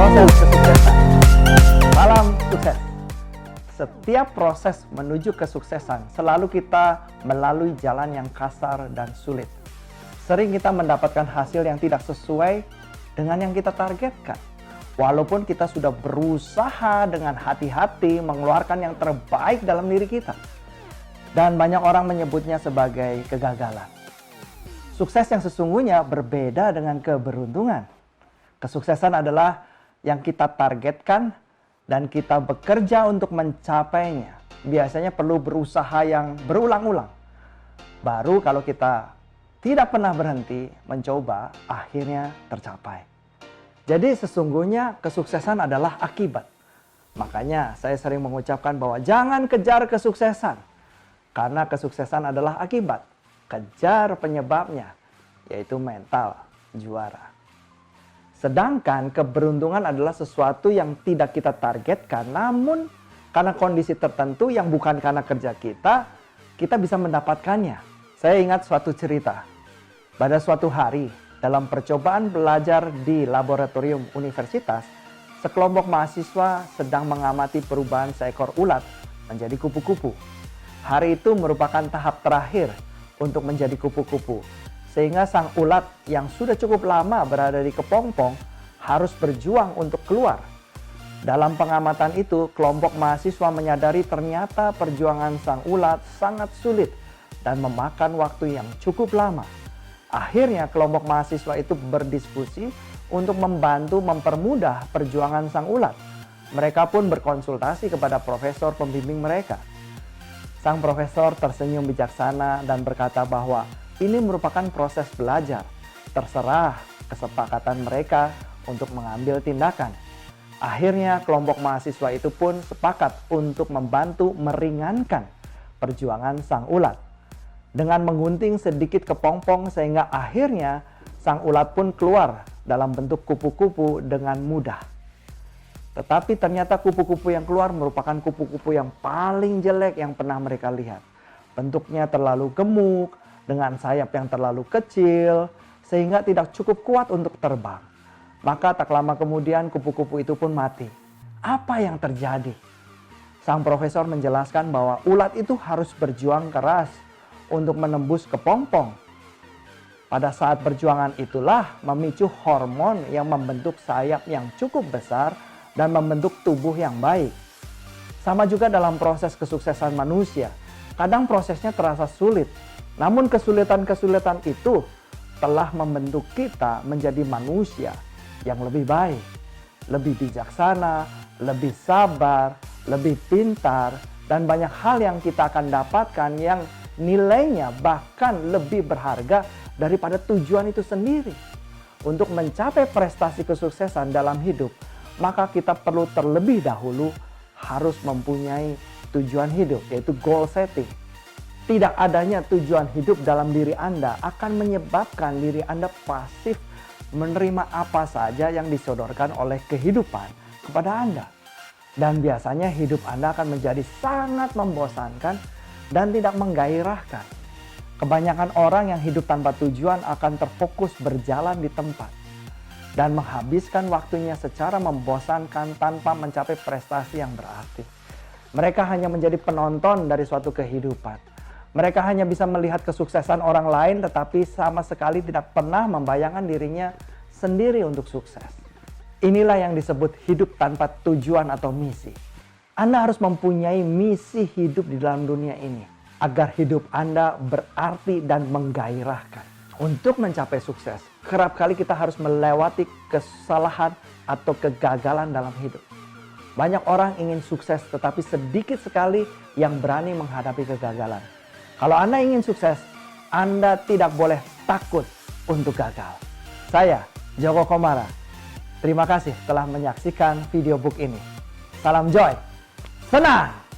proses kesuksesan. Salam sukses. Setiap proses menuju kesuksesan selalu kita melalui jalan yang kasar dan sulit. Sering kita mendapatkan hasil yang tidak sesuai dengan yang kita targetkan. Walaupun kita sudah berusaha dengan hati-hati mengeluarkan yang terbaik dalam diri kita. Dan banyak orang menyebutnya sebagai kegagalan. Sukses yang sesungguhnya berbeda dengan keberuntungan. Kesuksesan adalah yang kita targetkan dan kita bekerja untuk mencapainya. Biasanya perlu berusaha yang berulang-ulang. Baru kalau kita tidak pernah berhenti mencoba, akhirnya tercapai. Jadi sesungguhnya kesuksesan adalah akibat. Makanya saya sering mengucapkan bahwa jangan kejar kesuksesan. Karena kesuksesan adalah akibat. Kejar penyebabnya, yaitu mental juara. Sedangkan keberuntungan adalah sesuatu yang tidak kita targetkan, namun karena kondisi tertentu yang bukan karena kerja kita bisa mendapatkannya. Saya ingat suatu cerita. Pada suatu hari, dalam percobaan belajar di laboratorium universitas, sekelompok mahasiswa sedang mengamati perubahan seekor ulat menjadi kupu-kupu. Hari itu merupakan tahap terakhir untuk menjadi kupu-kupu. Sehingga sang ulat yang sudah cukup lama berada di kepompong harus berjuang untuk keluar. Dalam pengamatan itu, kelompok mahasiswa menyadari ternyata perjuangan sang ulat sangat sulit dan memakan waktu yang cukup lama. Akhirnya kelompok mahasiswa itu berdiskusi untuk membantu mempermudah perjuangan sang ulat. Mereka pun berkonsultasi kepada profesor pembimbing mereka. Sang profesor tersenyum bijaksana dan berkata bahwa ini merupakan proses belajar. Terserah kesepakatan mereka untuk mengambil tindakan. Akhirnya kelompok mahasiswa itu pun sepakat untuk membantu meringankan perjuangan sang ulat. Dengan menggunting sedikit kepompong sehingga akhirnya sang ulat pun keluar dalam bentuk kupu-kupu dengan mudah. Tetapi ternyata kupu-kupu yang keluar merupakan kupu-kupu yang paling jelek yang pernah mereka lihat. Bentuknya terlalu gemuk, dengan sayap yang terlalu kecil, sehingga tidak cukup kuat untuk terbang. Maka tak lama kemudian kupu-kupu itu pun mati. Apa yang terjadi? Sang profesor menjelaskan bahwa ulat itu harus berjuang keras untuk menembus kepompong. Pada saat perjuangan itulah memicu hormon yang membentuk sayap yang cukup besar dan membentuk tubuh yang baik. Sama juga dalam proses kesuksesan manusia. Kadang prosesnya terasa sulit. Namun kesulitan-kesulitan itu telah membentuk kita menjadi manusia yang lebih baik, lebih bijaksana, lebih sabar, lebih pintar, dan banyak hal yang kita akan dapatkan yang nilainya bahkan lebih berharga daripada tujuan itu sendiri. Untuk mencapai prestasi kesuksesan dalam hidup, maka kita perlu terlebih dahulu harus mempunyai tujuan hidup, yaitu goal setting. Tidak adanya tujuan hidup dalam diri Anda akan menyebabkan diri Anda pasif menerima apa saja yang disodorkan oleh kehidupan kepada Anda. Dan biasanya hidup Anda akan menjadi sangat membosankan dan tidak menggairahkan. Kebanyakan orang yang hidup tanpa tujuan akan terfokus berjalan di tempat dan menghabiskan waktunya secara membosankan tanpa mencapai prestasi yang berarti. Mereka hanya menjadi penonton dari suatu kehidupan. Mereka hanya bisa melihat kesuksesan orang lain tetapi sama sekali tidak pernah membayangkan dirinya sendiri untuk sukses. Inilah yang disebut hidup tanpa tujuan atau misi. Anda harus mempunyai misi hidup di dalam dunia ini agar hidup Anda berarti dan menggairahkan. Untuk mencapai sukses, kerap kali kita harus melewati kesalahan atau kegagalan dalam hidup. Banyak orang ingin sukses tetapi sedikit sekali yang berani menghadapi kegagalan. Kalau Anda ingin sukses, Anda tidak boleh takut untuk gagal. Saya, Joko Komara. Terima kasih telah menyaksikan video book ini. Salam joy. Senang!